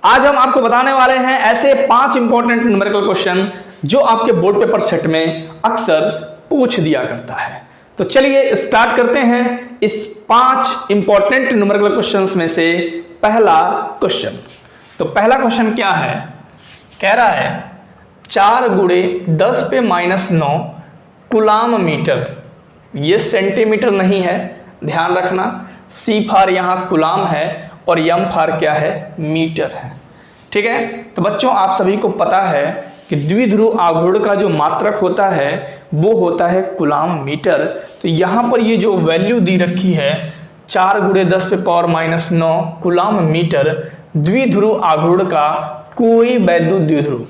आज हम आपको बताने वाले हैं ऐसे 5 इंपॉर्टेंट न्यूमेरिकल क्वेश्चन जो आपके बोर्ड पेपर सेट में अक्सर पूछ दिया करता है। तो चलिए स्टार्ट करते हैं इस 5 इंपॉर्टेंट न्यूमेरिकल क्वेश्चंस में से पहला क्वेश्चन। तो पहला क्वेश्चन क्या है, कह रहा है 4 गुणे 10 पे -9 कूलाम मीटर। ये सेंटीमीटर नहीं है, ध्यान रखना। सी फार यहाँ कूलाम है और यम फार क्या है, मीटर है। ठीक है, तो बच्चों आप सभी को पता है कि द्विध्रुव आघूर्ण का जो मात्रक होता है वो होता है कूलाम मीटर। तो यहाँ पर ये जो वैल्यू दी रखी है 4 गुणे 10 पे पावर -9 कूलाम मीटर, द्विध्रुव आघूर्ण का कोई वैद्युत द्विध्रुव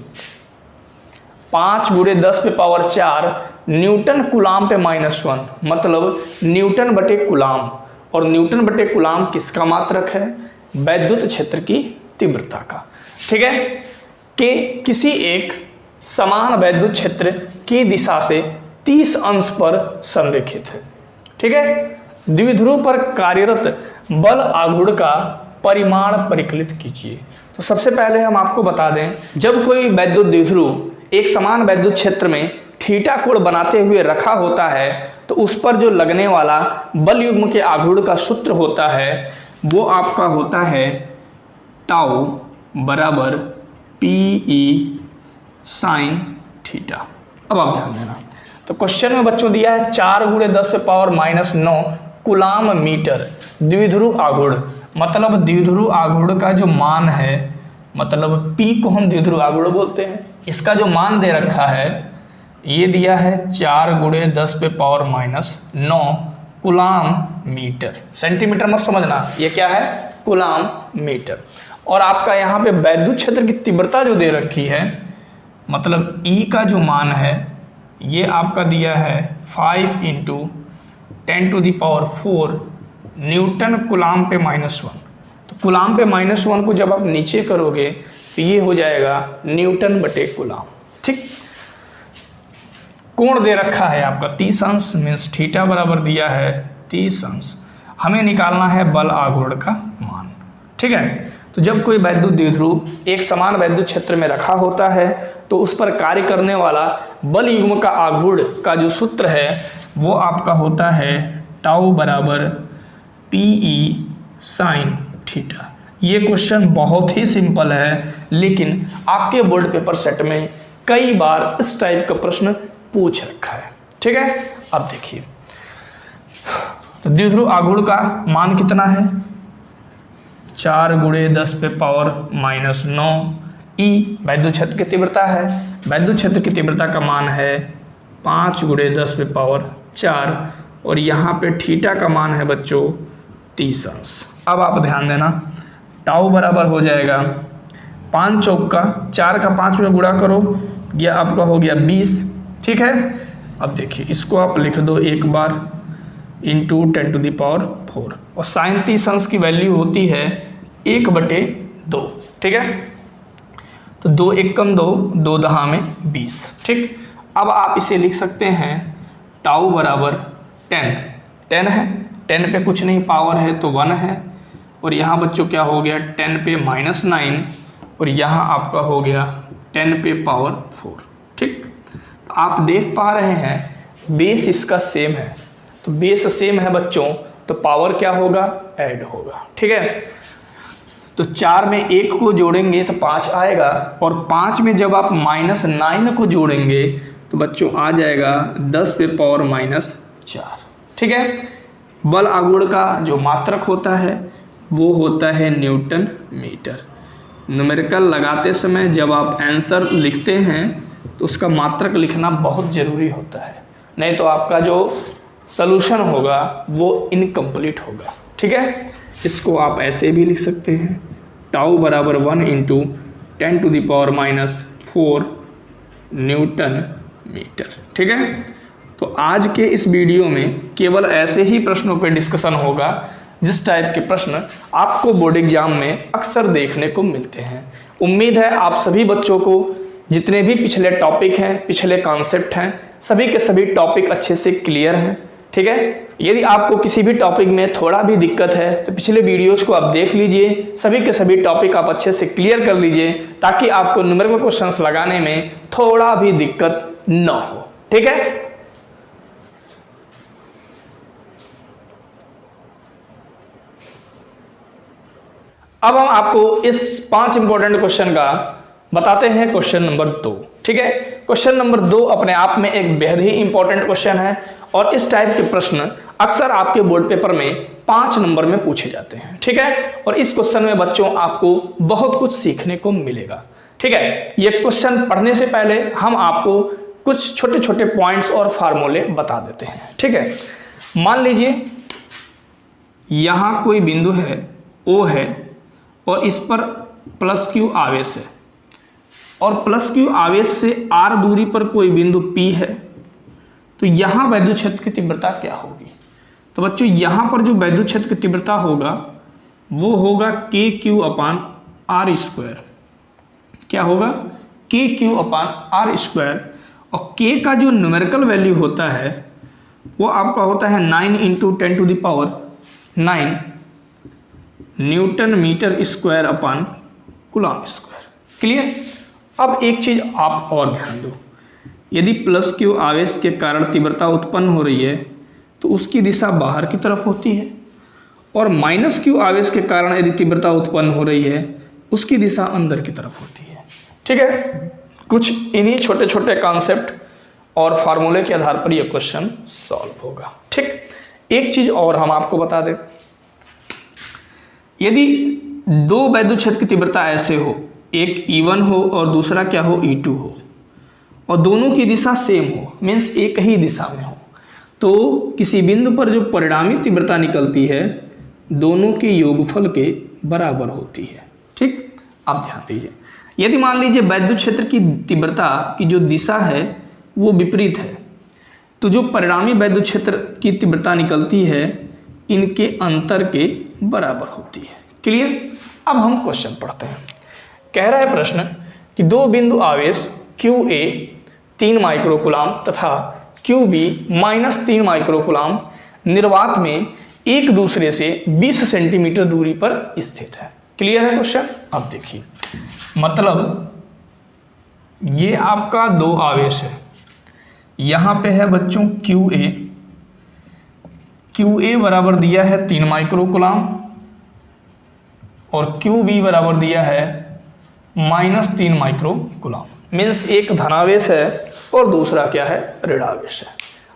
5 गुणे 10 पे पावर 4 न्यूटन कूलाम पे -1, मतलब न्यूटन बटे कूलाम। और न्यूटन बटे कूलाम किसका मात्रक है, वैद्युत क्षेत्र की तीव्रता का। ठीक है, कि किसी एक समान वैद्युत क्षेत्र की दिशा से 30 अंश पर संरेखित है। ठीक है, द्विध्रुव पर कार्यरत बल आघूर्ण का परिमाण परिकलित कीजिए। तो सबसे पहले हम आपको बता दें, जब कोई वैद्युत द्विध्रुव एक समान वैद्युत क्षेत्र में थीटा कोण बनाते हुए रखा होता है तो उस पर जो लगने वाला बल युग्म के आघूर्ण का सूत्र होता है वो आपका होता है टाउ बराबर PE साइन थीटा। अब आप ध्यान देना, तो क्वेश्चन में बच्चों दिया है 4 गुणे 10 पे पावर -9 कूलाम मीटर द्विध्रुव आघूर्ण, मतलब द्विध्रुव आघूर्ण का जो मान है, मतलब P को हम द्विध्रुव आघूर्ण बोलते हैं, इसका जो मान दे रखा है ये दिया है 4 गुणे 10 पे पावर -9 कूलाम मीटर। सेंटीमीटर मत समझना, ये क्या है, कूलाम मीटर। और आपका यहाँ पे वैद्युत क्षेत्र की तीव्रता जो दे रखी है, मतलब E का जो मान है ये आपका दिया है 5 × 10⁴ न्यूटन कूलाम पे -1। तो कूलाम पे -1 को जब आप नीचे करोगे तो ये हो जाएगा न्यूटन बटे कूलाम। ठीक, कोण दे रखा है आपका 30 अंश, मीन्स थीटा बराबर दिया है 30 अंश। हमें निकालना है बल आघूर्ण का मान। ठीक है, तो जब कोई वैद्युत द्विध्रुव एक समान वैद्युत क्षेत्र में रखा होता है तो उस पर कार्य करने वाला बल युग्म का आघूर्ण का जो सूत्र है वो आपका होता है टाउ बराबर PE साइन थीटा। ये क्वेश्चन बहुत ही सिंपल है, लेकिन आपके बोर्ड पेपर सेट में कई बार इस टाइप का प्रश्न पूछ रखा है। ठीक है, अब देखिए, तो द्विध्रुव आघूर्ण का मान कितना है, 4 गुणे 10 पे पावर -9 E वैद्युत क्षेत्र की तीव्रता है। वैद्युत क्षेत्र की तीव्रता का मान है 5 गुणे 10 पे पावर 4 और यहाँ पे थीटा का मान है बच्चों 30 अंश। अब आप ध्यान देना, टाउ बराबर हो जाएगा 5 चौका 4 का 5 में गुणा करो, यह आपका हो गया 20। ठीक है, अब देखिए इसको आप लिख दो एक बार इंटू 10⁴ और साइन 30 अंश की वैल्यू होती है 1/2। ठीक है, तो 2 × 2 2 दहा में 20। ठीक, अब आप इसे लिख सकते हैं टाउ बराबर 10 है, 10 पे कुछ नहीं, पावर है तो 1 है, और यहाँ बच्चों क्या हो गया 10 पे -9 और यहाँ आपका हो गया 10 पे पावर 4। ठीक, आप देख पा रहे हैं बेस इसका सेम है, तो बेस सेम है बच्चों तो पावर क्या होगा, ऐड होगा। ठीक है, तो 4 में 1 को जोड़ेंगे तो 5 आएगा, और 5 में जब आप -9 को जोड़ेंगे तो बच्चों आ जाएगा 10 पे पावर -4। ठीक है, बल आघूर्ण का जो मात्रक होता है वो होता है न्यूटन मीटर। न्यूमेरिकल लगाते समय जब आप आंसर लिखते हैं तो उसका मात्रक लिखना बहुत ज़रूरी होता है, नहीं तो आपका जो सॉल्यूशन होगा वो इनकम्प्लीट होगा। ठीक है, इसको आप ऐसे भी लिख सकते हैं, टाउ बराबर 1 × 10⁻⁴ न्यूटन मीटर। ठीक है, तो आज के इस वीडियो में केवल ऐसे ही प्रश्नों पर डिस्कशन होगा जिस टाइप के प्रश्न आपको बोर्ड एग्जाम में अक्सर देखने को मिलते हैं। उम्मीद है आप सभी बच्चों को जितने भी पिछले टॉपिक हैं, पिछले कॉन्सेप्ट हैं, सभी के सभी टॉपिक अच्छे से क्लियर हैं। ठीक है। यदि आपको किसी भी टॉपिक में थोड़ा भी दिक्कत है तो पिछले वीडियोज को आप देख लीजिए, सभी के सभी टॉपिक आप अच्छे से क्लियर कर लीजिए ताकि आपको न्यूमेरिकल क्वेश्चंस लगाने में थोड़ा भी दिक्कत न हो, ठीक है। अब हम आपको इस 5 इंपॉर्टेंट क्वेश्चन का बताते हैं क्वेश्चन नंबर 2, ठीक है। क्वेश्चन नंबर 2 अपने आप में एक बेहद ही इंपॉर्टेंट क्वेश्चन है और इस टाइप के प्रश्न अक्सर आपके बोर्ड पेपर में 5 नंबर में पूछे जाते हैं, ठीक है। और इस क्वेश्चन में बच्चों आपको बहुत कुछ सीखने को मिलेगा, ठीक है। ये क्वेश्चन पढ़ने से पहले हम आपको कुछ छोटे छोटे पॉइंट्स और फार्मूले बता देते हैं, ठीक है। मान लीजिए यहां कोई बिंदु है O है और इस पर प्लस Q आवेश है और प्लस Q आवेश से R दूरी पर कोई बिंदु P है, तो यहां वैद्युत क्षेत्र की तीव्रता क्या होगी। तो बच्चों यहां पर जो वैद्युत क्षेत्र की तीव्रता होगा वो होगा KQ/R²। क्या होगा? KQ/R²। और K का जो न्यूमेरिकल वैल्यू होता है वो आपका होता है 9 × 10⁹ newton metre square upon coulomb square. Clear. अब एक चीज आप और ध्यान दो, यदि प्लस Q आवेश के कारण तीव्रता उत्पन्न हो रही है तो उसकी दिशा बाहर की तरफ होती है और माइनस Q आवेश के कारण यदि तीव्रता उत्पन्न हो रही है उसकी दिशा अंदर की तरफ होती है, ठीक है। कुछ इन्हीं छोटे छोटे कॉन्सेप्ट और फार्मूले के आधार पर यह क्वेश्चन सॉल्व होगा, ठीक। एक चीज और हम आपको बता दें, यदि 2 वैद्युत क्षेत्र की तीव्रता ऐसे हो, एक E1 हो और दूसरा क्या हो E2 हो और दोनों की दिशा सेम हो, मीन्स एक ही दिशा में हो, तो किसी बिंदु पर जो परिणामी तीव्रता निकलती है दोनों के योगफल के बराबर होती है, ठीक। अब ध्यान दीजिए, यदि मान लीजिए वैद्युत क्षेत्र की तीव्रता की जो दिशा है वो विपरीत है तो जो परिणामी वैद्युत क्षेत्र की तीव्रता निकलती है इनके अंतर के बराबर होती है। क्लियर। अब हम क्वेश्चन पढ़ते हैं। कह रहा है प्रश्न कि 2 बिंदु आवेश QA 3 माइक्रोकूलम्ब तथा QB -3 माइक्रोकूलम्ब निर्वात में एक दूसरे से 20 सेंटीमीटर दूरी पर स्थित है। क्लियर है क्वेश्चन। अब देखिए, मतलब ये आपका 2 आवेश है, यहां पे है बच्चों QA बराबर दिया है 3 माइक्रोकूलम्ब और QB बराबर दिया है -3 माइक्रोकूलम्ब। मीन्स एक धनावेश है और दूसरा क्या है, ऋणावेश है।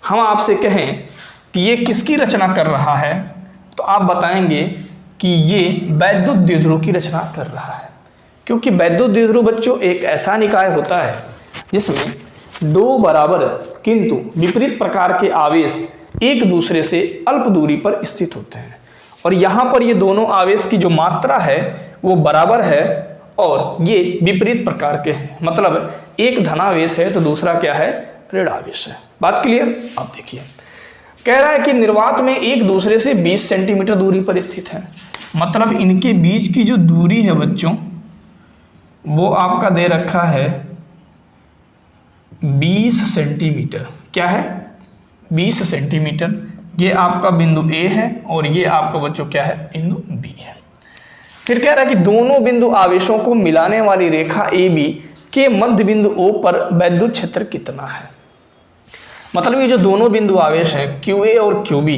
हम आपसे कहें कि ये किसकी रचना कर रहा है तो आप बताएंगे कि ये वैद्युत द्विध्रुव की रचना कर रहा है, क्योंकि वैद्युत द्विध्रुव बच्चों एक ऐसा निकाय होता है जिसमें 2 बराबर किंतु विपरीत प्रकार के आवेश एक दूसरे से अल्प दूरी पर स्थित होते हैं और यहाँ पर ये दोनों आवेश की जो मात्रा है वो बराबर है और ये विपरीत प्रकार के हैं, मतलब एक धनावेश है तो दूसरा क्या है, ऋणावेश है। बात क्लियर। अब देखिए, कह रहा है कि निर्वात में एक दूसरे से 20 सेंटीमीटर दूरी पर स्थित है, मतलब इनके बीच की जो दूरी है बच्चों वो आपका दे रखा है 20 सेंटीमीटर। क्या है, 20 सेंटीमीटर। ये आपका बिंदु A है और ये आपका बच्चों क्या है, बिंदु B है। फिर कह रहा है कि दोनों बिंदु आवेशों को मिलाने वाली रेखा AB के मध्य बिंदु O पर वैद्युत क्षेत्र कितना है। मतलब ये जो दोनों बिंदु आवेश हैं QA और QB,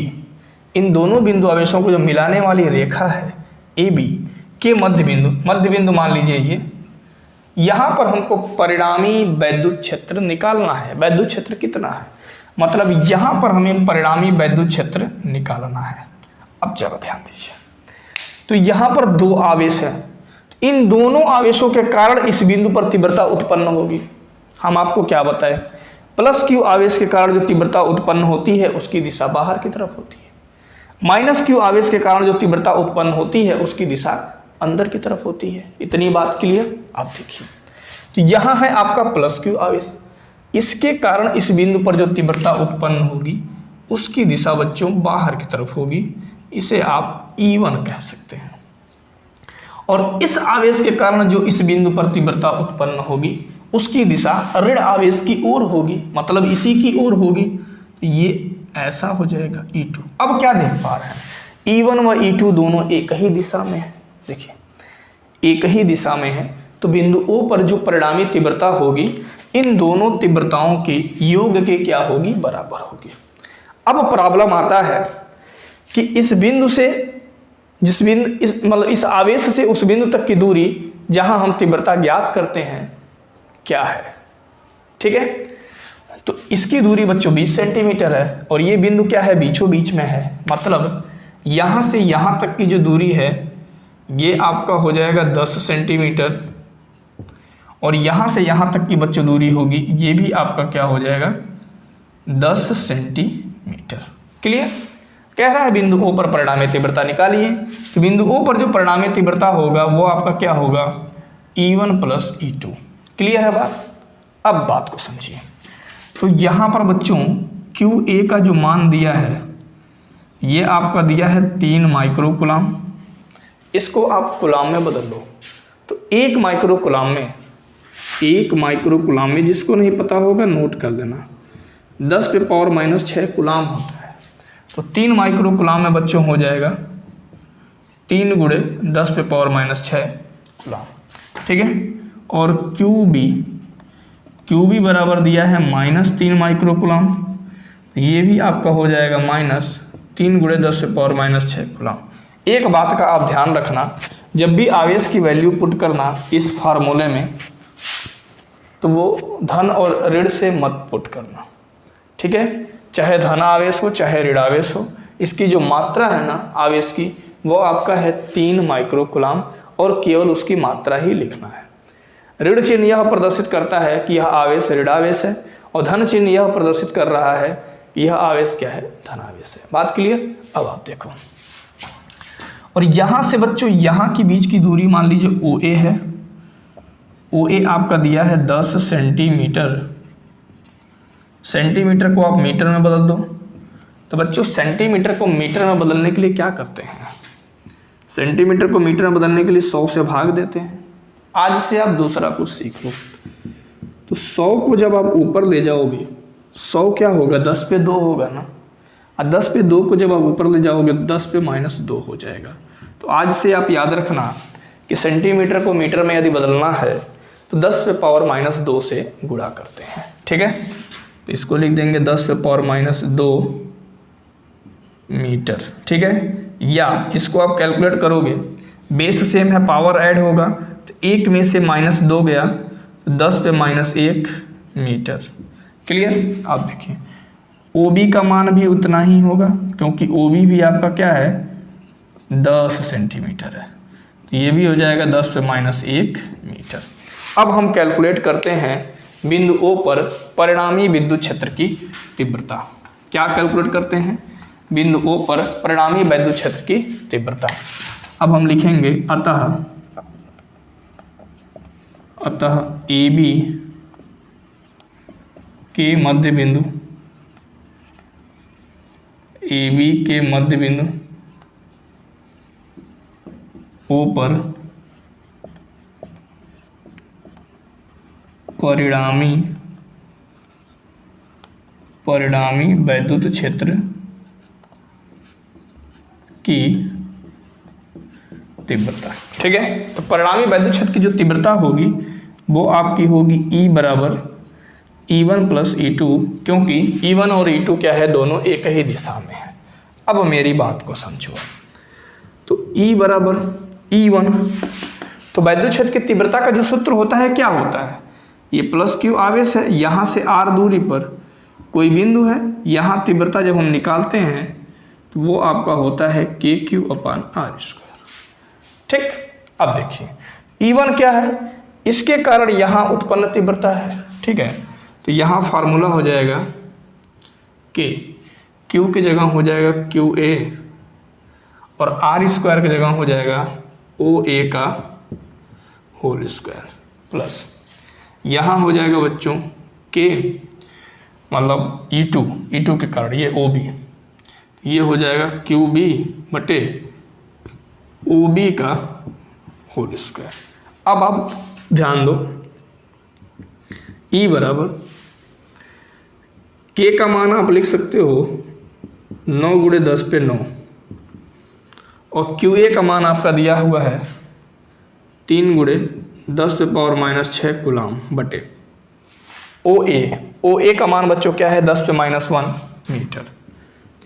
इन दोनों बिंदु आवेशों को जो मिलाने वाली रेखा है AB के मध्य बिंदु मान लीजिए ये, यहाँ पर हमको परिणामी वैद्युत क्षेत्र निकालना है। वैद्युत क्षेत्र कितना है, मतलब यहाँ पर हमें परिणामी वैद्युत क्षेत्र निकालना है। अब जरा ध्यान दीजिए, तो यहाँ पर 2 आवेश है, इन दोनों आवेशों के कारण इस बिंदु पर तीव्रता उत्पन्न होगी। हम आपको क्या बताएं, प्लस Q आवेश के कारण जो तीव्रता उत्पन्न होती है उसकी दिशा बाहर की तरफ होती है, माइनस Q आवेश के कारण जो तीव्रता उत्पन्न होती है उसकी दिशा अंदर की तरफ होती है। इतनी बात क्लियर। आप देखिए, तो यहाँ है आपका प्लस Q आवेश, इसके कारण इस बिंदु पर जो तीव्रता उत्पन्न होगी उसकी दिशा बच्चों बाहर की तरफ होगी, इसे आप E1 कह सकते हैं। और इस आवेश के कारण जो इस बिंदु पर तीव्रता उत्पन्न होगी उसकी दिशा ऋण आवेश की ओर होगी, मतलब इसी की ओर होगी। तो ये ऐसा हो जाएगा E2। अब क्या देख पा रहे हैं, E1 व E2 दोनों एक ही दिशा में है, देखिए एक ही दिशा में है, तो बिंदु O पर जो परिणामी तीव्रता होगी इन दोनों तीव्रताओं के योग के क्या होगी, बराबर होगी। अब प्रॉब्लम आता है कि इस बिंदु से जिस बिंदु मतलब इस आवेश से उस बिंदु तक की दूरी जहां हम तीव्रता ज्ञात करते हैं क्या है, ठीक है। तो इसकी दूरी बच्चों 20 सेंटीमीटर है और ये बिंदु क्या है, बीचों बीच में है, मतलब यहां से यहां तक की जो दूरी है ये आपका हो जाएगा 10 सेंटीमीटर और यहां से यहां तक की बच्चों दूरी होगी ये भी आपका क्या हो जाएगा 10 सेंटीमीटर। क्लियर। कह रहा है बिंदु O पर परिणामी तीव्रता निकालिए, तो बिंदु O पर जो परिणामी तीव्रता होगा वो आपका क्या होगा, E1 प्लस E2। क्लियर है बात। अब बात को समझिए, तो यहाँ पर बच्चों QA का जो मान दिया है ये आपका दिया है 3 माइक्रो कूलाम, इसको आप कूलाम में बदल लो, तो 1 माइक्रो कूलाम में जिसको नहीं पता होगा नोट कर लेना 10 पे पावर माइनस 6 कूलाम होता है, तो 3 माइक्रो कूलाम में बच्चों हो जाएगा 3 गुणे 10 पे पावर माइनस 6 कूलाम, ठीक है। और QB बराबर दिया है -3 माइक्रो कूलाम, ये भी आपका हो जाएगा -3 गुणे 10 पे पावर माइनस 6 कूलाम। एक बात का आप ध्यान रखना, जब भी आवेश की वैल्यू पुट करना इस फार्मूले में तो वो धन और ऋण से मत पुट करना, ठीक है। चाहे धन आवेश हो चाहे ऋण आवेश हो, इसकी जो मात्रा है ना आवेश की वो आपका है 3 माइक्रो कूलाम और केवल उसकी मात्रा ही लिखना है। ऋण चिन्ह यह प्रदर्शित करता है कि यह आवेश ऋण आवेश है और धन चिन्ह यह प्रदर्शित कर रहा है कि यह आवेश क्या है, धन आवेश है। बात क्लियर। अब आप देखो, और यहां से बच्चों यहां के बीच की दूरी मान लीजिए OA है, OA आपका दिया है 10 सेंटीमीटर, सेंटीमीटर को आप मीटर में बदल दो, तो बच्चों सेंटीमीटर को मीटर में बदलने के लिए क्या करते हैं, सेंटीमीटर को मीटर में बदलने के लिए 100 से भाग देते हैं। आज से आप दूसरा कुछ सीख लो, तो 100 को जब आप ऊपर ले जाओगे 100 क्या होगा, 10 पे 2 होगा ना, और 10 पे 2 को जब आप ऊपर ले जाओगे 10 पे -2 हो जाएगा। तो आज से आप याद रखना कि सेंटीमीटर को मीटर में यदि बदलना है तो 10 पे पावर -2 से गुणा करते हैं, ठीक है। तो इसको लिख देंगे 10 पे पावर -2 मीटर, ठीक है। या इसको आप कैलकुलेट करोगे, बेस सेम है, पावर ऐड होगा, तो 1 में से -2 गया तो 10 पे -1 मीटर। क्लियर। आप देखिए OB का मान भी उतना ही होगा क्योंकि OB भी आपका क्या है 10 सेंटीमीटर है, तो ये भी हो जाएगा 10 पे -1 मीटर। अब हम कैलकुलेट करते हैं बिंदु O पर परिणामी विद्युत क्षेत्र की तीव्रता। क्या कैलकुलेट करते हैं, बिंदु O पर परिणामी विद्युत क्षेत्र की तीव्रता। अब हम लिखेंगे अतः AB के मध्य बिंदु, AB के मध्य बिंदु O पर परिणामी वैद्युत क्षेत्र की तीव्रता, ठीक है। तो परिणामी वैद्युत क्षेत्र की जो तीव्रता होगी वो आपकी होगी E बराबर E1 प्लस E2, क्योंकि E1 और E2 क्या है, दोनों एक ही दिशा में है। अब मेरी बात को समझो, तो E बराबर E1, तो वैद्युत क्षेत्र की तीव्रता का जो सूत्र होता है क्या होता है, ये प्लस Q आवेश है, यहाँ से R दूरी पर कोई बिंदु है, यहाँ तीव्रता जब हम निकालते हैं तो वो आपका होता है KQ/R²। ठीक। अब देखिए E1 क्या है, इसके कारण यहाँ उत्पन्न तीव्रता है, ठीक है। तो यहाँ फार्मूला हो जाएगा K, Q की जगह हो जाएगा QA और R² की जगह हो जाएगा OA का होल स्क्वायर प्लस यहाँ हो जाएगा बच्चों K मतलब E2 के कारण ये OB, ये हो जाएगा QB बटे OB का होल स्क्वायर। अब आप ध्यान दो, E बराबर K का मान आप लिख सकते हो 9 गुणे 10 पे 9, और QA का मान आपका दिया हुआ है 3 गुणे 10 पे पावर माइनस 6 कूलाम बटे OA का मान बच्चों क्या है 10 पे माइनस 1 मीटर।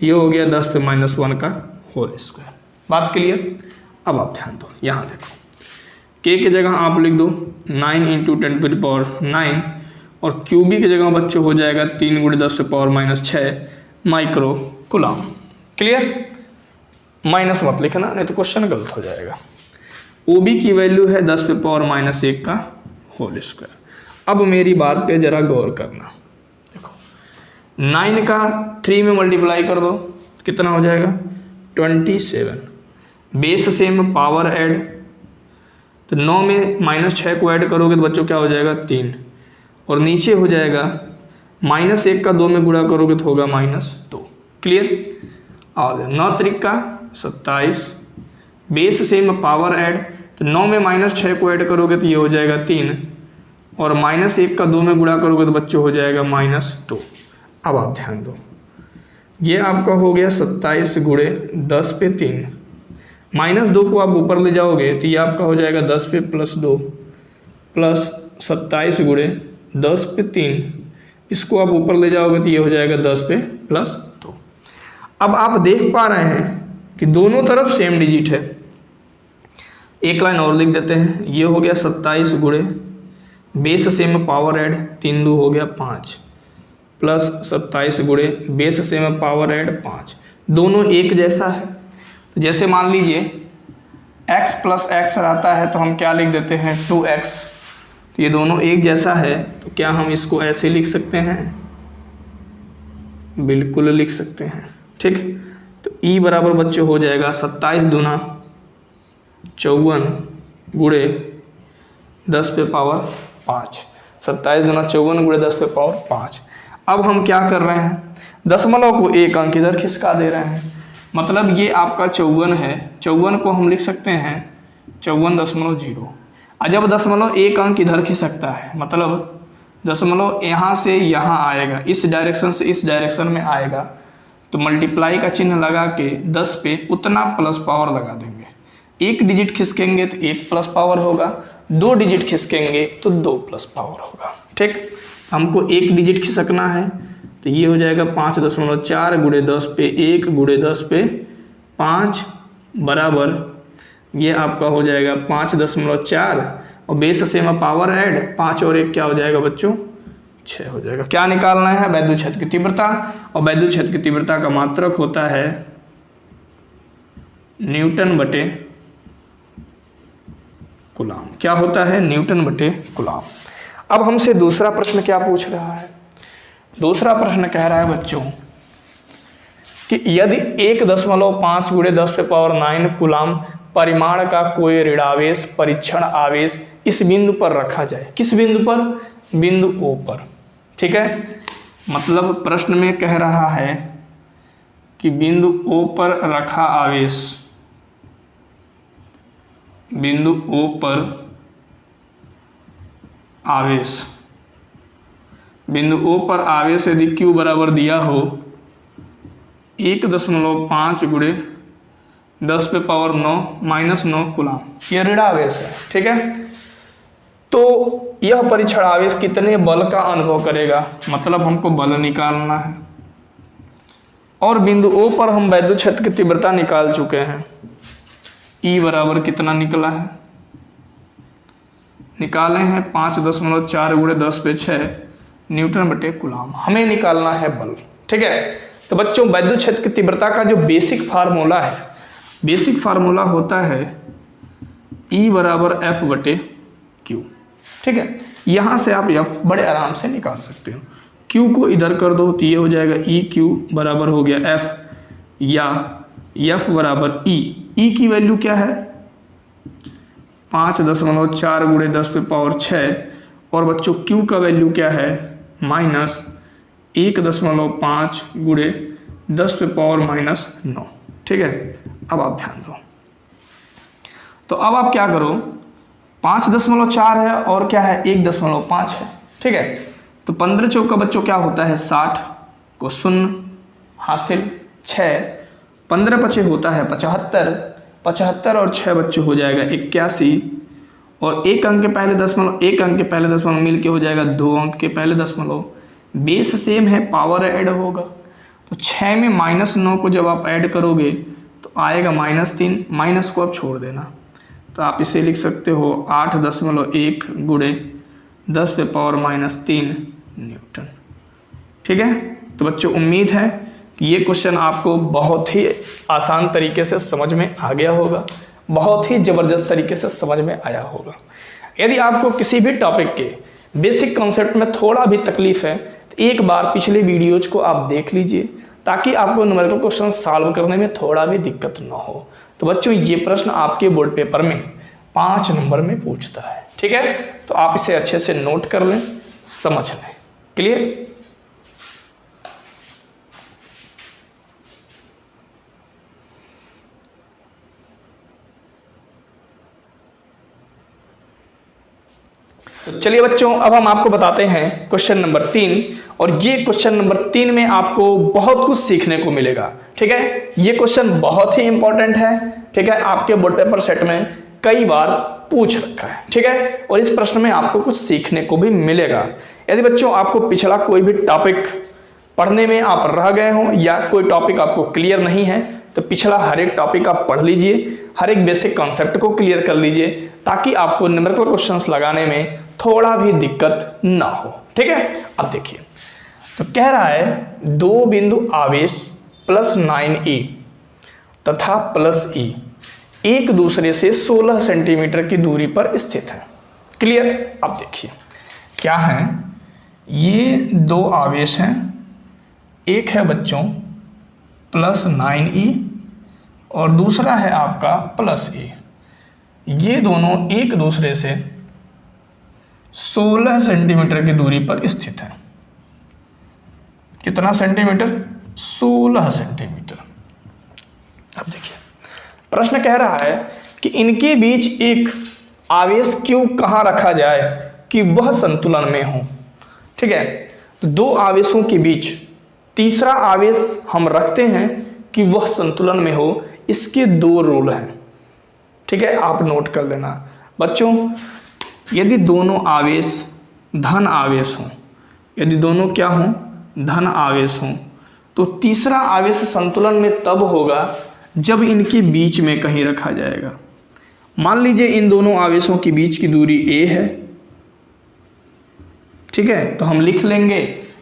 ये हो गया 10 पे माइनस 1 का होल स्क्वायर। बात क्लियर। अब आप ध्यान दो, यहाँ देखो K की जगह आप लिख दो 9 इंटू 10 टू द पावर 9, और QB की जगह बच्चों हो जाएगा 3 गुणे 10 पे power minus 6 micro coulomb. Clear. Minus मत लिखना नहीं तो क्वेश्चन गलत हो जाएगा। OB की वैल्यू है 10 पे पावर माइनस 1 का होल स्क्वायर। अब मेरी बात पे जरा गौर करना। देखो 9 का 3 में मल्टीप्लाई कर दो कितना हो जाएगा 27, बेस सेम पावर ऐड, तो 9 में माइनस 6 को ऐड करोगे तो बच्चों क्या हो जाएगा 3, और नीचे हो जाएगा माइनस 1 का 2 में गुणा करोगे तो होगा -2। क्लियर। और 9 Trika 27, base same power add, तो 9 में माइनस 6 को ऐड करोगे तो ये हो जाएगा 3, और माइनस 1 का 2 में गुणा करोगे तो बच्चों हो जाएगा -2। अब आप ध्यान दो, ये आपका हो गया 27 गुणे 10 पे 3, -2 को आप ऊपर ले जाओगे तो ये आपका हो जाएगा 10 पे प्लस 2 प्लस 27 गुणे 10 पे 3, इसको आप ऊपर ले जाओगे तो ये हो जाएगा 10 पे प्लस 2। अब आप देख पा रहे हैं कि दोनों तरफ सेम डिजिट है। एक लाइन और लिख देते हैं, ये हो गया 27 गुणे बेस सेम पावर ऐड 3 2 हो गया 5 प्लस 27 गुणे बेस सेम पावर ऐड 5, दोनों एक जैसा है। तो जैसे मान लीजिए x प्लस एक्स रहता है तो हम क्या लिख देते हैं 2x, तो ये दोनों एक जैसा है तो क्या हम इसको ऐसे लिख सकते हैं, बिल्कुल लिख सकते हैं। ठीक, तो E बराबर बच्चों हो जाएगा 27 दूना 54 गुणे 10 पे पावर 5, 27 दूना 54 गुणे 10 पे पावर 5। अब हम क्या कर रहे हैं, दशमलव को एक अंक इधर खिसका दे रहे हैं, मतलब ये आपका 54 है, 54 को हम लिख सकते हैं 54.0, और जब दशमलव एक अंक इधर खिसकता है मतलब दशमलव यहाँ से यहाँ आएगा, इस डायरेक्शन से इस डायरेक्शन में आएगा, तो मल्टीप्लाई का चिन्ह लगा के 10 पे उतना प्लस पावर लगा देंगे। एक डिजिट खिसकेंगे तो 1 प्लस पावर होगा, 2 डिजिट खिसकेंगे तो 2 प्लस पावर होगा। ठीक, हमको एक डिजिट खिसकना है तो ये हो जाएगा 5.4 गुणे 10 पे 1 गुणे 10 पे 5 बराबर ये आपका हो जाएगा 5.4, और बेस से में पावर ऐड 5 और 1 क्या हो जाएगा बच्चों 6 हो जाएगा। क्या निकालना है, वैद्युत क्षेत्र की तीव्रता, और वैद्युत क्षेत्र की तीव्रता का मात्रक होता है न्यूटन बटे कूलाम। क्या होता है, न्यूटन बटे कूलाम। अब हमसे दूसरा प्रश्न क्या पूछ रहा है, दूसरा प्रश्न कह रहा है बच्चों कि यदि 1.5 गुणे 10 पे पावर 9 कूलाम परिमाण का कोई ऋणावेश परीक्षण आवेश इस बिंदु पर रखा जाए। किस बिंदु पर, बिंदु O पर। ठीक है, मतलब प्रश्न में कह रहा है कि बिंदु O पर रखा आवेश, बिंदु O पर आवेश, बिंदु O पर आवेश यदि Q बराबर दिया हो 1.5 गुणे 10 पे पावर 9 कूलाम, यह ऋण आवेश है। ठीक है, तो यह परीक्षण आवेश कितने बल का अनुभव करेगा, मतलब हमको बल निकालना है, और बिंदु O पर हम वैद्युत क्षेत्र की तीव्रता निकाल चुके हैं। E बराबर कितना निकला है, निकाले हैं 5.4 गुणे 10 पे 6 न्यूटन बटे कूलाम। हमें निकालना है बल। ठीक है, तो बच्चों वैद्युत क्षेत्र की तीव्रता का जो बेसिक फार्मूला है, बेसिक फार्मूला होता है E बराबर F बटे Q। ठीक है, यहाँ से आप F बड़े आराम से निकाल सकते हो। Q को इधर कर दो तो ये हो जाएगा EQ बराबर हो गया F, या F बराबर E। E की वैल्यू क्या है 5.4 गुणे 10 पे पावर 6, और बच्चों Q का वैल्यू क्या है -1.5 गुणे 10 पे पावर -9। ठीक है, अब आप ध्यान दो, तो अब आप क्या करो, 5.4 है और क्या है 1.5 है। ठीक है, तो 15 चौका बच्चों क्या होता है 60 को 0 हासिल, 6, 15 पचे होता है 75, 75 और 6 बच्चे हो जाएगा 81, और एक अंक के पहले दशमलव एक अंक के पहले दशमलव मिल के हो जाएगा 2 अंक के पहले दशमलव। बेस सेम है, पावर ऐड होगा, तो 6 में -9 को जब आप ऐड करोगे तो आएगा -3, माइनस को आप छोड़ देना, तो आप इसे लिख सकते हो 8.1 गुणे 10 पे पावर -3 न्यूटन। ठीक है, तो बच्चों उम्मीद है कि ये क्वेश्चन आपको बहुत ही आसान तरीके से समझ में आ गया होगा, बहुत ही ज़बरदस्त तरीके से समझ में आया होगा। यदि आपको किसी भी टॉपिक के बेसिक कॉन्सेप्ट में थोड़ा भी तकलीफ है तो एक बार पिछले वीडियोज को आप देख लीजिए, ताकि आपको न्यूमेरिकल क्वेश्चन सॉल्व करने में थोड़ा भी दिक्कत ना हो। तो बच्चों ये प्रश्न आपके बोर्ड पेपर में 5 नंबर में पूछता है। ठीक है, तो आप इसे अच्छे से नोट कर लें, समझ लें। क्लियर? तो चलिए बच्चों, अब हम आपको बताते हैं क्वेश्चन नंबर 3, और ये क्वेश्चन नंबर 3 में आपको बहुत कुछ सीखने को मिलेगा। ठीक है, ये क्वेश्चन बहुत ही इंपॉर्टेंट है। ठीक है, आपके बोर्ड पेपर सेट में कई बार पूछ रखा है। ठीक है, और इस प्रश्न में आपको कुछ सीखने को भी मिलेगा। यदि बच्चों आपको पिछला कोई भी टॉपिक पढ़ने में आप रह गए हो या कोई टॉपिक आपको क्लियर नहीं है, तो पिछला हर एक टॉपिक आप पढ़ लीजिए, हर एक बेसिक कॉन्सेप्ट को क्लियर कर लीजिए, ताकि आपको न्यूमेरिकल क्वेश्चंस लगाने में थोड़ा भी दिक्कत ना हो। ठीक है, अब देखिए, तो कह रहा है 2 बिंदु आवेश +9e तथा +e एक दूसरे से 16 सेंटीमीटर की दूरी पर स्थित है। क्लियर? अब देखिए क्या है, ये 2 आवेश हैं, एक है बच्चों +9e और दूसरा है आपका +e। ये दोनों एक दूसरे से 16 सेंटीमीटर की दूरी पर स्थित है। कितना सेंटीमीटर? 16 सेंटीमीटर। अब देखिए प्रश्न कह रहा है कि इनके बीच एक आवेश Q कहाँ रखा जाए कि वह संतुलन में हो। ठीक है, तो 2 आवेशों के बीच तीसरा आवेश हम रखते हैं कि वह संतुलन में हो। इसके 2 रूल हैं। ठीक है, आप नोट कर लेना बच्चों। यदि दोनों आवेश धन आवेश हों, यदि दोनों क्या हों? धन आवेश हों, तो तीसरा आवेश संतुलन में तब होगा जब इनके बीच में कहीं रखा जाएगा। मान लीजिए इन दोनों आवेशों के बीच की दूरी a है। ठीक है, तो हम लिख लेंगे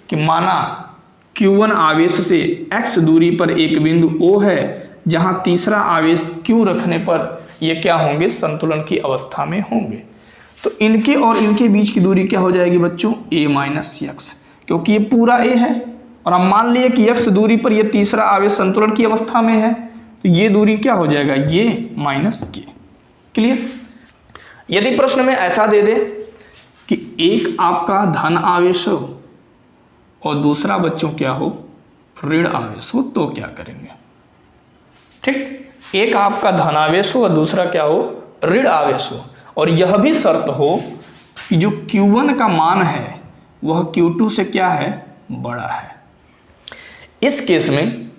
कि माना Q1 आवेश से x दूरी पर एक बिंदु O है, जहां तीसरा आवेश Q रखने पर ये क्या होंगे? संतुलन की अवस्था में होंगे। तो इनके और इनके बीच की दूरी क्या हो जाएगी बच्चों? a - x, क्योंकि ये पूरा a है और हम मान लिए कि x दूरी पर ये तीसरा आवेश संतुलन की अवस्था में है, तो ये दूरी क्या हो जाएगा? ये -k। क्लियर? यदि प्रश्न में ऐसा दे दे कि एक आपका धन आवेश हो और दूसरा बच्चों क्या हो? ऋण आवेश हो, तो क्या करेंगे? ठीक, एक आपका धन आवेश हो और दूसरा क्या हो? ऋण आवेश हो, और यह भी शर्त हो कि जो Q1 का मान है वह Q2 से क्या है? बड़ा है। इस केस में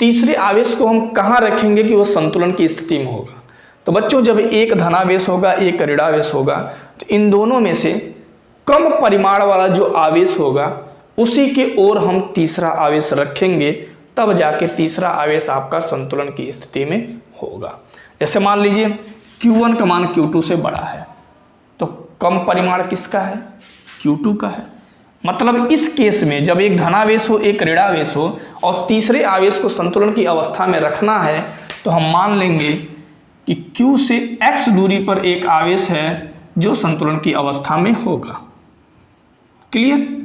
तीसरे आवेश को हम कहाँ रखेंगे कि वह संतुलन की स्थिति में होगा? तो बच्चों जब एक धनावेश होगा, एक ऋणावेश होगा, तो इन दोनों में से कम परिमाण वाला जो आवेश होगा उसी के ओर हम तीसरा आवेश रखेंगे, तब जाके तीसरा आवेश आपका संतुलन की स्थिति में होगा। जैसे मान लीजिए Q1 का मान Q2 से बड़ा है, तो कम परिमाण किसका है? Q2 का है। मतलब इस केस में जब एक धनावेश हो, एक ऋणावेश हो और तीसरे आवेश को संतुलन की अवस्था में रखना है, तो हम मान लेंगे कि Q से x दूरी पर एक आवेश है जो संतुलन की अवस्था में होगा। क्लियर?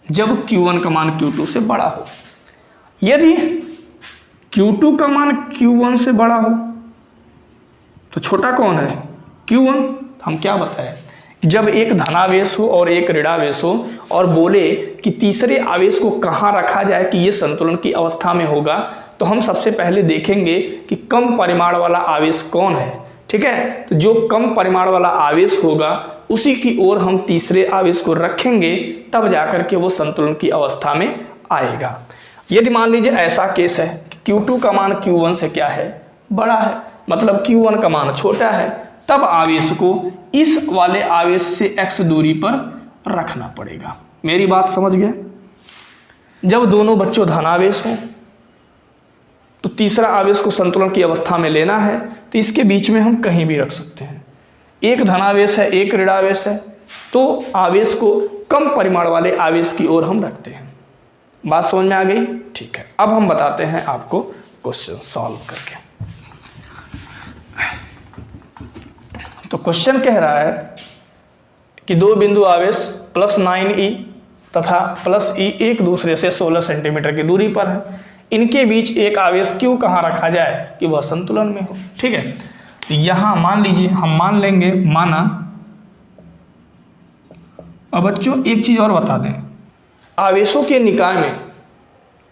जब Q1 का मान Q2 से बड़ा हो। यदि Q2 का मान Q1 से बड़ा हो तो छोटा कौन है? Q1। हम क्या बताएं, जब एक धनावेश हो और एक ऋणावेश हो और बोले कि तीसरे आवेश को कहाँ रखा जाए कि ये संतुलन की अवस्था में होगा, तो हम सबसे पहले देखेंगे कि कम परिमाण वाला आवेश कौन है। ठीक है, तो जो कम परिमाण वाला आवेश होगा उसी की ओर हम तीसरे आवेश को रखेंगे, तब जाकर के वो संतुलन की अवस्था में आएगा। यदि मान लीजिए ऐसा केस है कि Q2 का मान Q1 से क्या है, बड़ा है, मतलब Q1 का मान छोटा है, तब आवेश को इस वाले आवेश से x दूरी पर रखना पड़ेगा। मेरी बात समझ गए? जब दोनों बच्चों धनावेश हों तो तीसरा आवेश को संतुलन की अवस्था में लेना है, तो इसके बीच में हम कहीं भी रख सकते हैं। एक धनावेश है, एक ऋणावेश है, तो आवेश को कम परिमाण वाले आवेश की ओर हम रखते हैं। बात समझ में आ गई? ठीक है, अब हम बताते हैं आपको क्वेश्चन सॉल्व करके। तो क्वेश्चन कह रहा है कि दो बिंदु आवेश +9e तथा +e एक दूसरे से 16 सेंटीमीटर की दूरी पर है। इनके बीच एक आवेश Q कहाँ रखा जाए कि वह संतुलन में हो। ठीक है, तो यहां मान लीजिए, हम मान लेंगे, माना। अब बच्चों एक चीज और बता दें, आवेशों के निकाय में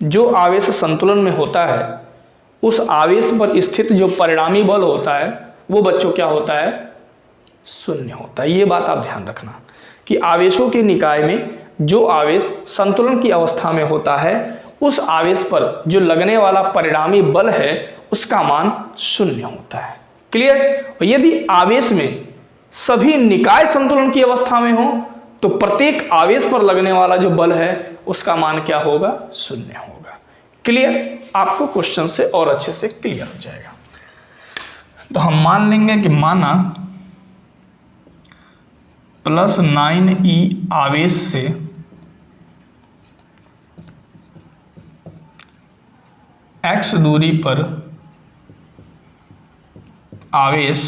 जो आवेश संतुलन में होता है, उस आवेश पर स्थित जो परिणामी बल होता है वो बच्चों क्या होता है, शून्य होता है। ये बात आप ध्यान रखना कि आवेशों के निकाय में जो आवेश संतुलन की अवस्था में होता है, उस आवेश पर जो लगने वाला परिणामी बल है उसका मान शून्य होता है। क्लियर? यदि आवेश में सभी निकाय संतुलन की अवस्था में हो तो प्रत्येक आवेश पर लगने वाला जो बल है उसका मान क्या होगा, शून्य होगा। क्लियर? आपको क्वेश्चन से और अच्छे से क्लियर हो जाएगा। तो हम मान लेंगे कि माना +9e आवेश से x दूरी पर आवेश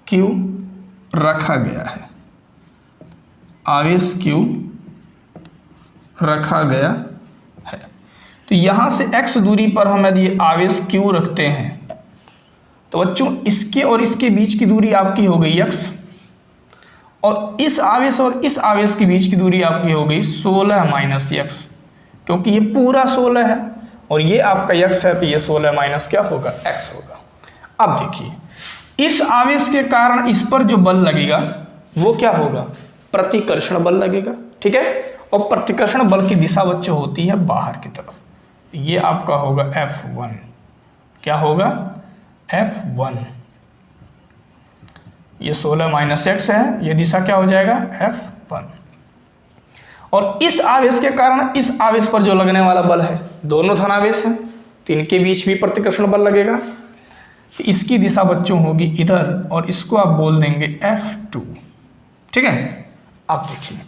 Q रखा गया है, आवेश Q रखा गया है। तो यहां से x दूरी पर हम यदि आवेश Q रखते हैं तो बच्चों इसके और इसके बीच की दूरी आपकी हो गई x, और इस आवेश और इस आवेश के बीच की दूरी आपकी हो गई 16 - x, क्योंकि ये पूरा 16 है और ये आपका x है, तो ये 16 माइनस क्या होगा, x होगा। अब देखिए, इस आवेश के कारण इस पर जो बल लगेगा वो क्या होगा, प्रतिकर्षण बल लगेगा। ठीक है, और प्रतिकर्षण बल की दिशा बच्चों होती है बाहर की तरफ। ये आपका होगा F1। क्या होगा, F1। ये 16 - x है, ये दिशा क्या हो जाएगा, F1। और इस आवेश के कारण इस आवेश पर जो लगने वाला बल है, दोनों धनावेश हैं तो इनके बीच भी प्रतिकर्षण बल लगेगा, तो इसकी दिशा बच्चों होगी इधर, और इसको आप बोल देंगे F2। ठीक है, अब देखिए,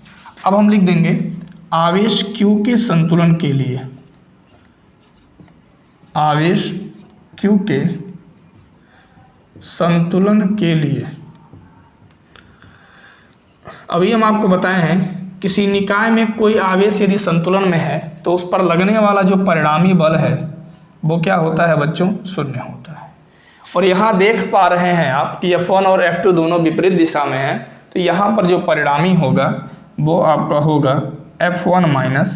अब हम लिख देंगे आवेश Q के संतुलन के लिए, आवेश Q के संतुलन के लिए अभी हम आपको बताए हैं, किसी निकाय में कोई आवेश यदि संतुलन में है तो उस पर लगने वाला जो परिणामी बल है वो क्या होता है बच्चों, शून्य होता है। और यहाँ देख पा रहे हैं आप कि F1 और F2 दोनों विपरीत दिशा में हैं, तो यहाँ पर जो परिणामी होगा वो आपका होगा F1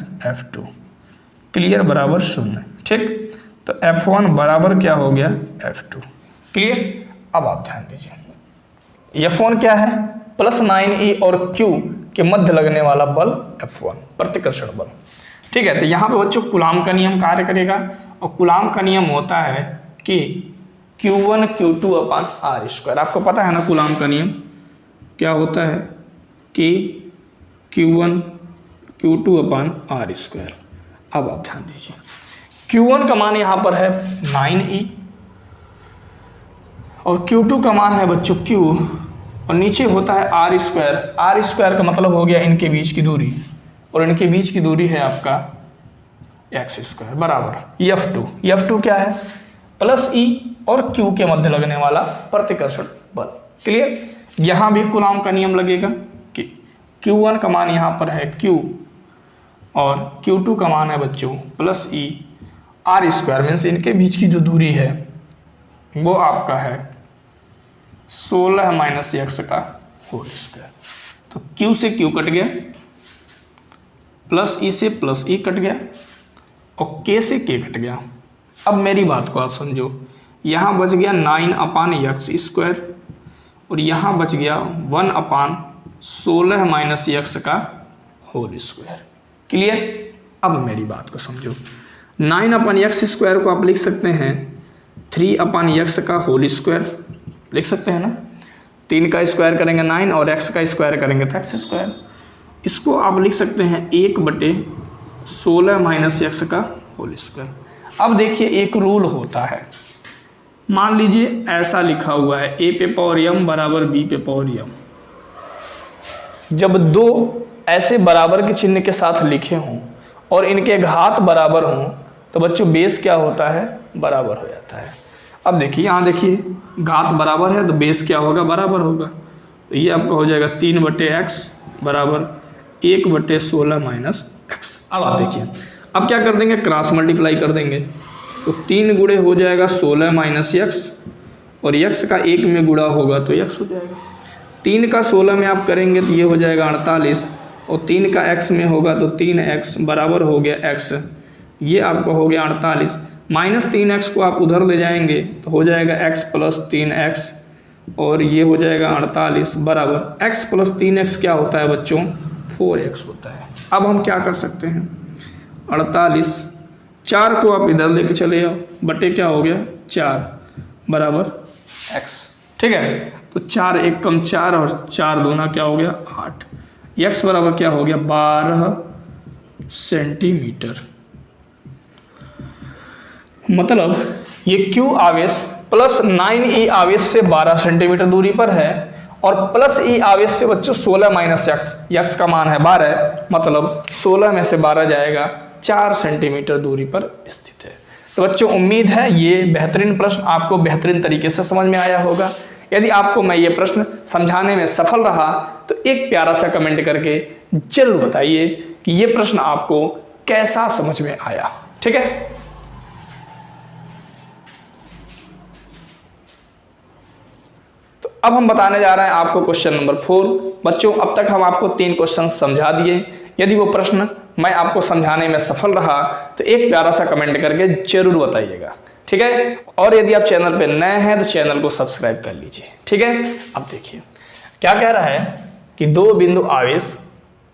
- F2। क्लियर? बराबर 0। ठीक, तो F1 बराबर क्या हो गया, F2। क्लियर? अब आप ध्यान दीजिए, F1 क्या है, +9e और Q के मध्य लगने वाला बल F1, प्रतिकर्षण बल। ठीक है, तो यहाँ पे बच्चों कूलाम का नियम कार्य करेगा, और कूलाम का नियम होता है कि Q1 Q2/r²। आपको पता है ना कूलाम का नियम क्या होता है, कि Q1 Q2/r²। अब आप ध्यान दीजिए, Q1 का मान यहाँ पर है 9e और Q2 का मान है बच्चों Q, और नीचे होता है r²। r² का मतलब हो गया इनके बीच की दूरी, और इनके बीच की दूरी है आपका x² बराबर F2। F2 क्या है, +e और Q के मध्य लगने वाला प्रतिकर्षण बल। क्लियर? यहाँ भी कूलाम का नियम लगेगा कि Q1 का मान यहाँ पर है Q, और Q2 का मान है बच्चों +e, r² मीन्स इनके बीच की जो दूरी है वो आपका है 16 - x का होल स्क्वायर। तो Q से Q कट गया, +e से +e कट गया, और K से K कट गया। अब मेरी बात को आप समझो, यहाँ बच गया 9/x², और यहाँ बच गया 1/16 - x का होल स्क्वायर। क्लियर? अब मेरी बात को समझो, 9/x² को आप लिख सकते हैं 3/x का होल स्क्वायर, लिख सकते हैं ना। 3 का स्क्वायर करेंगे 9 और x का स्क्वायर करेंगे तो x²। इसको आप लिख सकते हैं 1/16 - x का होल स्क्वायर। अब देखिए एक रूल होता है, मान लीजिए ऐसा लिखा हुआ है a⁴m बराबर b⁴m। जब दो ऐसे बराबर के चिन्ह के साथ लिखे हों और इनके घात बराबर हों तो बच्चों बेस क्या होता है, बराबर हो जाता है। अब देखिए यहाँ देखिए घात बराबर है तो बेस क्या होगा, बराबर होगा। तो ये आपका हो जाएगा 3/x बराबर 1/16 - x। अब आप देखिए, अब क्या कर देंगे, क्रॉस मल्टीप्लाई कर देंगे तो 3 गुणे हो जाएगा 16 - x और x का 1 में गुणा होगा तो x हो जाएगा। 3 का 16 में आप करेंगे तो ये हो जाएगा 48 और 3 का x में होगा तो 3x बराबर हो गया x, ये आपका हो गया 48। -3x को आप उधर ले जाएंगे तो हो जाएगा x + 3x और ये हो जाएगा 48 बराबर x + 3x क्या होता है बच्चों, 4x होता है। अब हम क्या कर सकते हैं, 48 4 को आप इधर लेके चले जाओ, बटे क्या हो गया 4 बराबर x, ठीक है। तो 4 × 1 = 4 और 4 दूना क्या हो गया 8, x बराबर क्या हो गया 12 सेंटीमीटर। मतलब ये q आवेश प्लस 9e आवेश से 12 सेंटीमीटर दूरी पर है और प्लस e आवेश से बच्चों 16 - x का मान है 12, मतलब 16 में से 12 जाएगा, 4 सेंटीमीटर दूरी पर स्थित है। तो बच्चों उम्मीद है ये बेहतरीन प्रश्न आपको बेहतरीन तरीके से समझ में आया होगा। यदि आपको मैं ये प्रश्न समझाने में सफल रहा तो एक प्यारा सा कमेंट करके जरूर बताइए कि ये प्रश्न आपको कैसा समझ में आया, ठीक है। तो अब हम बताने जा रहे हैं आपको क्वेश्चन नंबर 4। बच्चों अब तक हम आपको 3 क्वेश्चन समझा दिए। यदि वो प्रश्न मैं आपको समझाने में सफल रहा तो एक प्यारा सा कमेंट करके जरूर बताइएगा, ठीक है। और यदि आप चैनल पे नए हैं तो चैनल को सब्सक्राइब कर लीजिए, ठीक है। अब देखिए क्या कह रहा है कि 2 बिंदु आवेश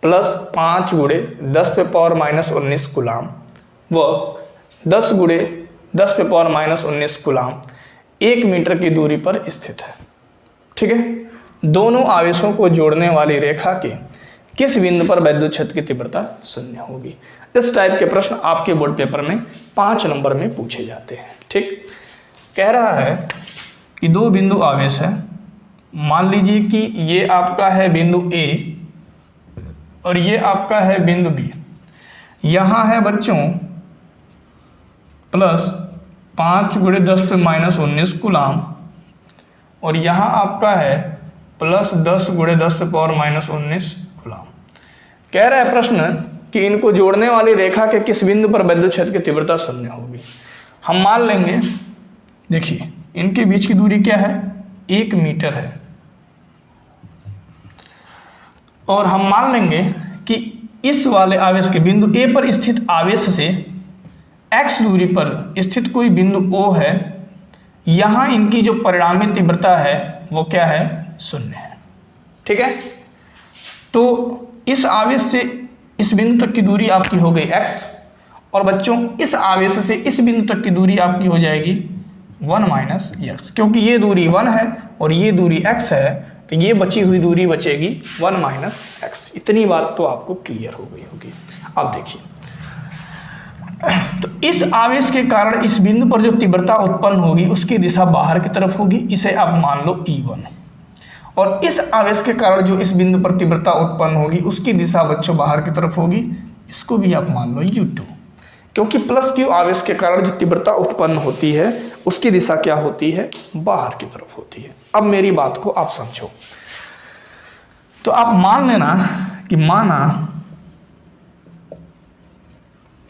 प्लस 5 × 10⁻⁻19 कूलाम व 10 × 10⁻⁻19 कूलाम 1 मीटर की दूरी पर स्थित है, ठीक है। दोनों आवेशों को जोड़ने वाली रेखा के किस बिंदु पर वैद्युत क्षेत्र की तीव्रता 0 होगी। इस टाइप के प्रश्न आपके बोर्ड पेपर में 5 नंबर में पूछे जाते हैं, ठीक। कह रहा है कि 2 बिंदु आवेश है, मान लीजिए कि ये आपका है बिंदु A और ये आपका है बिंदु B। यहाँ है बच्चों प्लस 5 × 10⁻⁻19 कूलाम और यहाँ आपका है प्लस 10 × 10⁻⁻19 कूलाम। कह रहा है प्रश्न कि इनको जोड़ने वाली रेखा के किस बिंदु पर वैद्युत क्षेत्र की तीव्रता 0 होगी। हम मान लेंगे, देखिए इनके बीच की दूरी क्या है 1 मीटर है और हम मान लेंगे कि इस वाले आवेश के बिंदु A पर स्थित आवेश से x दूरी पर स्थित कोई बिंदु O है, यहाँ इनकी जो परिणामी तीव्रता है वो क्या है 0 है, ठीक है। तो इस आवेश से इस बिंदु तक की दूरी आपकी हो गई x और बच्चों इस आवेश से इस बिंदु तक की दूरी आपकी हो जाएगी 1 - x, क्योंकि ये दूरी 1 है और ये दूरी x है तो ये बची हुई दूरी बचेगी 1 - x। इतनी बात तो आपको क्लियर हो गई होगी। अब देखिए तो इस आवेश के कारण इस बिंदु पर जो तीव्रता उत्पन्न होगी उसकी दिशा बाहर की तरफ होगी, इसे आप मान लो E1। और इस आवेश के कारण जो इस बिंदु पर तीव्रता उत्पन्न होगी उसकी दिशा बच्चों बाहर की तरफ होगी, इसको भी आप मान लो U2। क्योंकि प्लस Q आवेश के कारण जो तीव्रता उत्पन्न होती है उसकी दिशा क्या होती है, बाहर की तरफ होती है। अब मेरी बात को आप समझो, तो आप मान लेना कि माना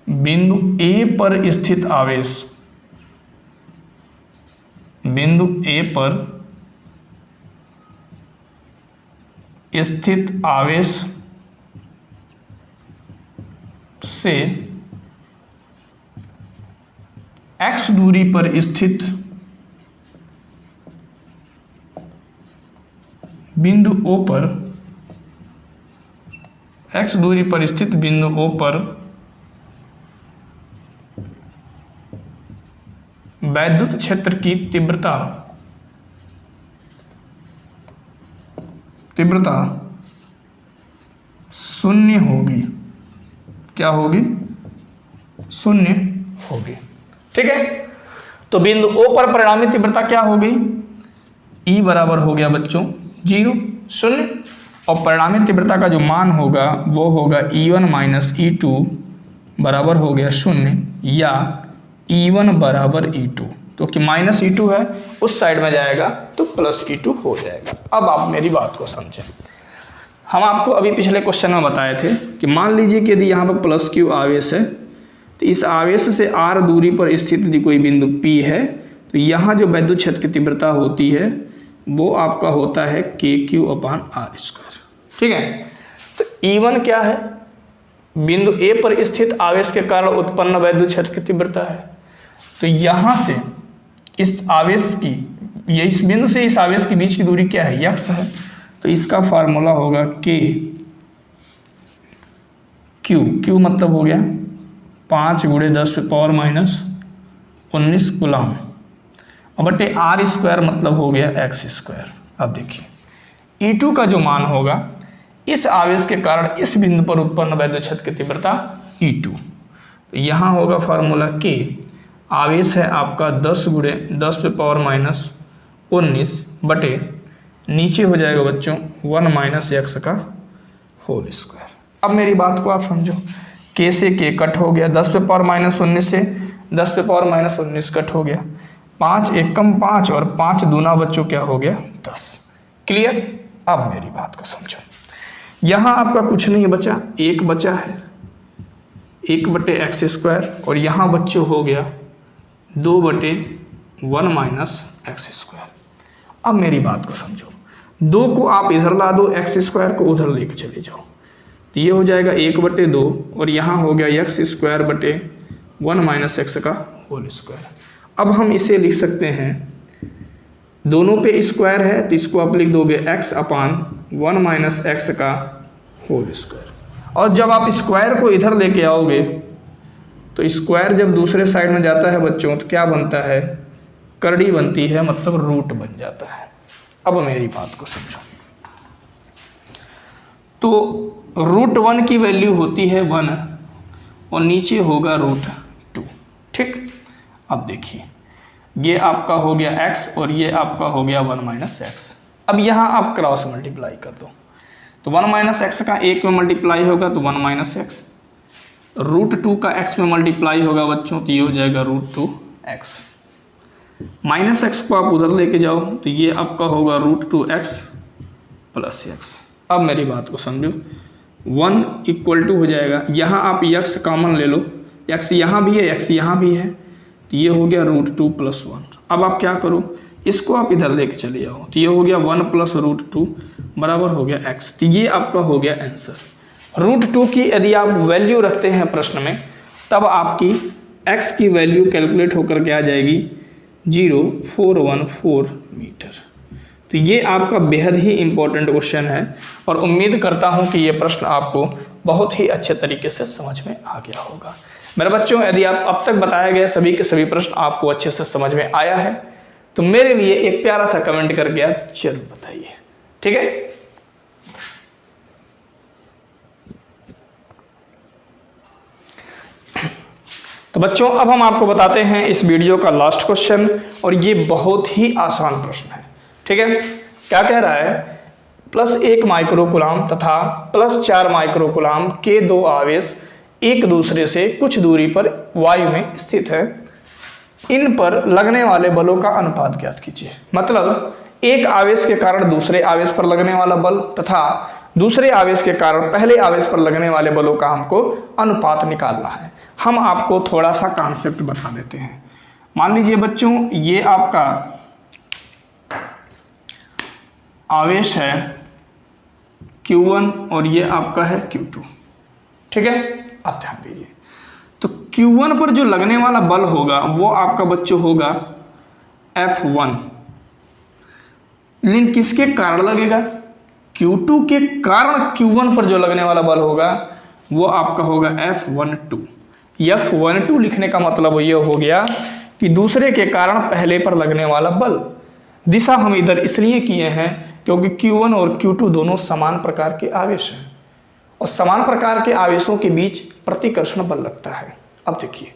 बिंदु A पर स्थित आवेश, बिंदु A पर स्थित आवेश से x दूरी पर स्थित बिंदु O पर x दूरी पर स्थित बिंदु O पर वैद्युत क्षेत्र की तीव्रता शून्य होगी। क्या होगी? शून्य होगी। ठीक है, तो बिंदु O पर परिणामी तीव्रता क्या होगी? E बराबर हो गया बच्चों 0, शून्य, और परिणामी तीव्रता का जो मान होगा वो होगा E1 माइनस E2 बराबर हो गया शून्य, या E1 बराबर E2, तो कि माइनस E2 है उस साइड में जाएगा तो प्लस E2 हो जाएगा। अब आप मेरी बात को समझें। हम आपको अभी पिछले क्वेश्चन में बताए थे कि मान लीजिए कि यदि यहाँ पर प्लस Q आवेश है, तो इस आवेश से R दूरी पर स्थित यदि कोई बिंदु P है, तो यहाँ जो वैद्युत क्षेत्र की तीव्रता होती है वो आपका होता है KQ/R²। ठीक है, तो E1 क्या है? बिंदु A पर स्थित आवेश के कारण उत्पन्न वैद्युत क्षेत्र की तीव्रता है। तो यहाँ से इस आवेश की, ये इस बिंदु से इस आवेश के बीच की दूरी क्या है? x है। तो इसका फार्मूला होगा Q मतलब हो गया 5 × 10⁻⁻19 कूलम, और बटे R² मतलब हो गया x²। अब देखिए E2 का जो मान होगा इस आवेश के कारण इस बिंदु पर उत्पन्न वैद्युत क्षेत्र की तीव्रता E2, तो यहाँ होगा फार्मूला K, आवेश है आपका 10 × 10⁻⁻19 बटे नीचे हो जाएगा बच्चों 1 - x का होल स्क्वायर। अब मेरी बात को आप समझो, K से K कट हो गया, 10⁻⁻19 से 10⁻⁻19 कट हो गया, 5 एकम 5 और 5 दूना बच्चों क्या हो गया 10। क्लियर? अब मेरी बात को समझो, यहाँ आपका कुछ नहीं बचा, एक बचा है 1/x², और यहाँ बच्चों हो गया 2/1 - x²। अब मेरी बात को समझो, 2 को आप इधर ला दो, x² को उधर लेके चले जाओ, तो ये हो जाएगा 1/2, और यहाँ हो गया x²/1 - x का होल स्क्वायर। अब हम इसे लिख सकते हैं, दोनों पे स्क्वायर है तो इसको आप लिख दोगे x/1 - x का होल स्क्वायर, और जब आप स्क्वायर को इधर लेके आओगे तो स्क्वायर जब दूसरे साइड में जाता है बच्चों तो क्या बनता है? करड़ी बनती है, मतलब रूट बन जाता है। अब मेरी बात को समझो, तो √1 की वैल्यू होती है 1 और नीचे होगा √2। ठीक, अब देखिए ये आपका हो गया x और ये आपका हो गया 1 - x। अब यहाँ आप क्रॉस मल्टीप्लाई कर दो, तो 1 - x का 1 में मल्टीप्लाई होगा तो 1 - x, √2 का x में मल्टीप्लाई होगा बच्चों तो ये हो जाएगा √2x, -x को आप उधर लेके जाओ तो ये आपका होगा √2x + x। अब मेरी बात को समझो, 1 = हो जाएगा, यहाँ आप x कॉमन ले लो, x यहाँ भी है x यहाँ भी है, तो ये हो गया √2 + 1। अब आप क्या करो, इसको आप इधर लेके चले जाओ तो ये हो गया 1 + √2 बराबर हो गया x। तो ये आपका हो गया आंसर। √2 की यदि आप वैल्यू रखते हैं प्रश्न में, तब आपकी x की वैल्यू कैलकुलेट होकर के आ जाएगी 0.414 मीटर। तो ये आपका बेहद ही इम्पोर्टेंट क्वेश्चन है, और उम्मीद करता हूँ कि ये प्रश्न आपको बहुत ही अच्छे तरीके से समझ में आ गया होगा। मेरे बच्चों, यदि आप अब तक बताए गए सभी के सभी प्रश्न आपको अच्छे से समझ में आया है तो मेरे लिए एक प्यारा सा कमेंट करके आप जरूर बताइए। ठीक है, तो बच्चों अब हम आपको बताते हैं इस वीडियो का लास्ट क्वेश्चन, और ये बहुत ही आसान प्रश्न है। ठीक है, क्या कह रहा है? +1 माइक्रोकूलम तथा +4 माइक्रोकूलम के 2 आवेश एक दूसरे से कुछ दूरी पर वायु में स्थित है, इन पर लगने वाले बलों का अनुपात ज्ञात कीजिए। मतलब एक आवेश के कारण दूसरे आवेश पर लगने वाला बल तथा दूसरे आवेश के कारण पहले आवेश पर लगने वाले बलों का हमको अनुपात निकालना है। हम आपको थोड़ा सा कॉन्सेप्ट बता देते हैं। मान लीजिए बच्चों, ये आपका आवेश है Q1 और ये आपका है Q2। ठीक है, आप ध्यान दीजिए, तो Q1 पर जो लगने वाला बल होगा वो आपका बच्चों होगा F1, लेकिन किसके कारण लगेगा? Q2 के कारण Q1 पर जो लगने वाला बल होगा वो आपका होगा F12। F12 लिखने का मतलब ये हो गया कि कि दूसरे के कारण पहले पर लगने वाला बल। दिशा हम इधर इसलिए किए हैं क्योंकि Q1 और Q2 दोनों समान प्रकार के आवेश हैं और समान प्रकार के आवेशों के बीच प्रतिकर्षण बल लगता है। अब देखिए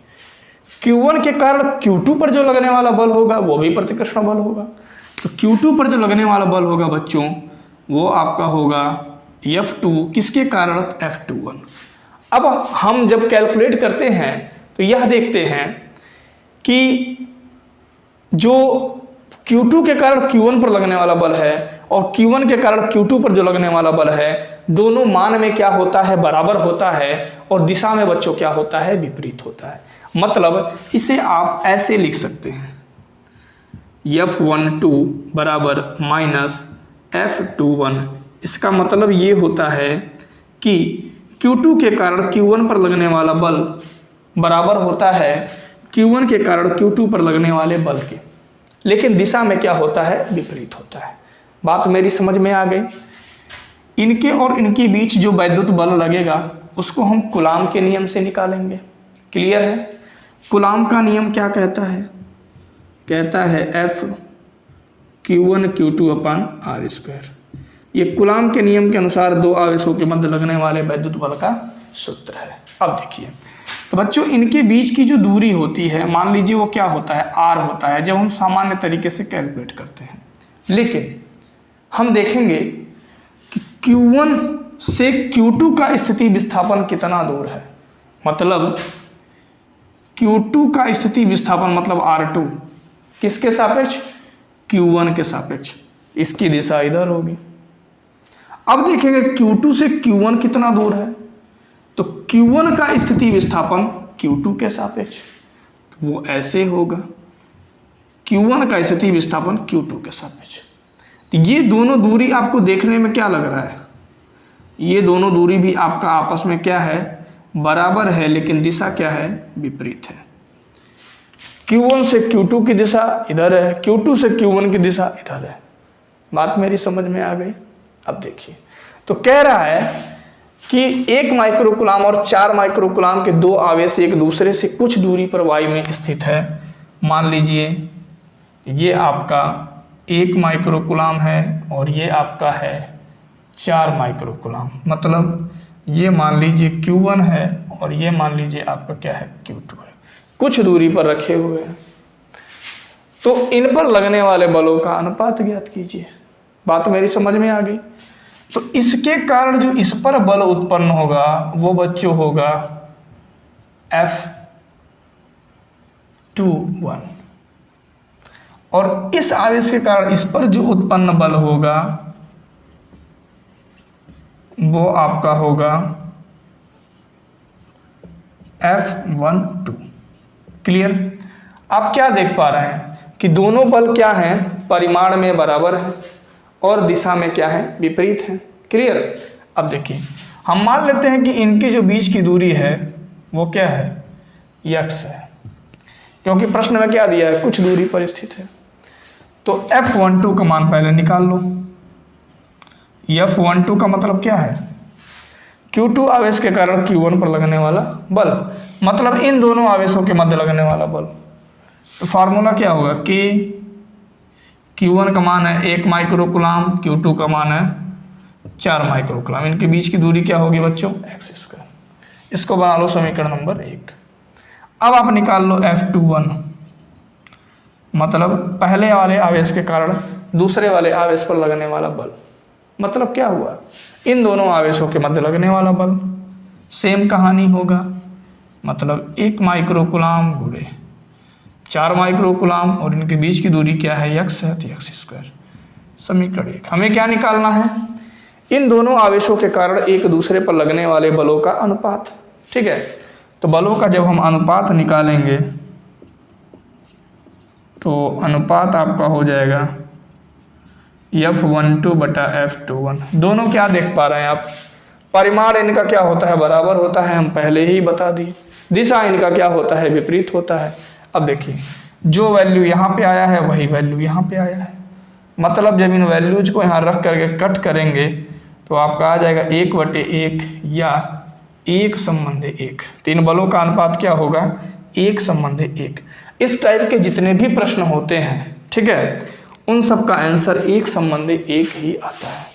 Q1 के कारण Q2 पर जो लगने वाला बल होगा वो भी प्रतिकर्षण बल होगा। तो Q2 पर जो लगने वाला बल होगा बच्चों वो आपका होगा F2, किसके कारण F21। अब हम जब कैलकुलेट करते हैं तो यह देखते हैं कि जो Q2 के कारण Q1 पर लगने वाला बल है और Q1 के कारण Q2 पर जो लगने वाला बल है, दोनों मान में क्या होता है, बराबर होता है और दिशा में बच्चों क्या होता है, विपरीत होता है। मतलब इसे आप ऐसे लिख सकते हैं F12 बराबर माइनस F21। इसका मतलब ये होता है कि Q2 के कारण Q1 पर लगने वाला बल बराबर होता है Q1 के कारण Q2 पर लगने वाले बल के, लेकिन दिशा में क्या होता है, विपरीत होता है। बात मेरी समझ में आ गई। इनके और इनके बीच जो वैद्युत बल लगेगा उसको हम कूलाम के नियम से निकालेंगे। क्लियर है? कूलाम का नियम क्या कहता है? कहता है F Q1 Q2 अपान R²। ये कूलाम के नियम के अनुसार दो आवेशों के मध्य लगने वाले वैद्युत बल का सूत्र है। अब देखिए तो बच्चों इनके बीच की जो दूरी होती है, मान लीजिए वो क्या होता है, R होता है जब हम सामान्य तरीके से कैलकुलेट करते हैं। लेकिन हम देखेंगे कि Q1 से Q2 का स्थिति विस्थापन कितना दूर है। मतलब Q2 का स्थिति विस्थापन मतलब R2 किसके सापेक्ष, Q1 के सापेक्ष। इसकी दिशा इधर होगी। अब देखेंगे Q2 से Q1 कितना दूर है, तो Q1 का स्थिति विस्थापन Q2 के सापेक्ष, तो वो ऐसे होगा। Q1 का स्थिति विस्थापन Q2 के सापेक्ष। तो ये दोनों दूरी आपको देखने में क्या लग रहा है, ये दोनों दूरी भी आपका आपस में क्या है, बराबर है, लेकिन दिशा क्या है, विपरीत है। Q1 से Q2 की दिशा इधर है, Q2 से Q1 की दिशा इधर है। बात मेरी समझ में आ गई? अब देखिए तो कह रहा है कि 1 माइक्रोकूलाम और 4 माइक्रोकूलाम के दो आवेश एक दूसरे से कुछ दूरी पर y में स्थित है। मान लीजिए ये आपका 1 माइक्रोकूलाम है और ये आपका है 4 माइक्रोकूलाम। मतलब ये मान लीजिए Q1 है और ये मान लीजिए आपका क्या है, Q2 है, कुछ दूरी पर रखे हुए हैं। तो इन पर लगने वाले बलों का अनुपात ज्ञात कीजिए। बात मेरी समझ में आ गई? तो इसके कारण जो इस पर बल उत्पन्न होगा वो बच्चों होगा F21 और इस आवेश के कारण इस पर जो उत्पन्न बल होगा वो आपका होगा F12। क्लियर? आप क्या देख पा रहे हैं कि दोनों बल क्या हैं, परिमाण में बराबर है और दिशा में क्या है, विपरीत है। क्लियर? अब देखिए हम मान लेते हैं कि इनके जो बीच की दूरी है वो क्या है, x है, क्योंकि प्रश्न में क्या दिया है, कुछ दूरी पर स्थित है। तो F12 का मान पहले निकाल लो। F12 का मतलब क्या है, Q2 आवेश के कारण Q1 पर लगने वाला बल, मतलब इन दोनों आवेशों के मध्य लगने वाला बल। तो फार्मूला क्या होगा, Q1 का मान है 1 माइक्रोकूलाम, Q2 का मान है 4 माइक्रोकूलाम। इनके बीच की दूरी क्या होगी बच्चों, x²। इसको बना लो समीकरण नंबर 1। अब आप निकाल लो F21, मतलब पहले वाले आवेश के कारण दूसरे वाले आवेश पर लगने वाला बल। मतलब क्या हुआ, इन दोनों आवेशों के मध्य लगने वाला बल। सेम कहानी होगा, मतलब 1 माइक्रोकूलाम गुणे 4 माइक्रोकूलाम और इनके बीच की दूरी क्या है, x है, तो x²। समीकरण 1 हमें क्या निकालना है, इन दोनों आवेशों के कारण एक दूसरे पर लगने वाले बलों का अनुपात। ठीक है, तो बलों का जब हम अनुपात निकालेंगे तो अनुपात आपका हो जाएगा F12 बटा F21। दोनों क्या देख पा रहे हैं आप, परिमाण इनका क्या होता है, बराबर होता है, हम पहले ही बता दिए। दिशा इनका क्या होता है, विपरीत होता है। अब देखिए जो वैल्यू यहाँ पे आया है वही वैल्यू यहाँ पे आया है। मतलब जब इन वैल्यूज को यहाँ रख करके कट करेंगे तो आपका आ जाएगा 1/1 या 1/1। तो इन बलों का अनुपात क्या होगा, 1/1। इस टाइप के जितने भी प्रश्न होते हैं, ठीक है, उन सब का आंसर एक संबंधी एक ही आता है।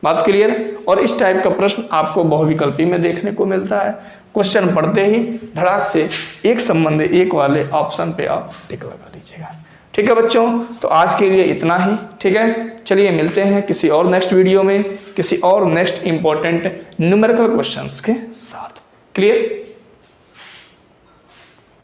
बात क्लियर। और इस टाइप का प्रश्न आपको बहुविकल्पी में देखने को मिलता है। क्वेश्चन पढ़ते ही धड़ाक से एक संबंधी एक वाले ऑप्शन पे आप टिक लगा लीजिएगा। ठीक है बच्चों, तो आज के लिए इतना ही। ठीक है, चलिए मिलते हैं किसी और नेक्स्ट वीडियो में किसी और नेक्स्ट इंपॉर्टेंट न्यूमेरिकल क्वेश्चंस के साथ। क्लियर।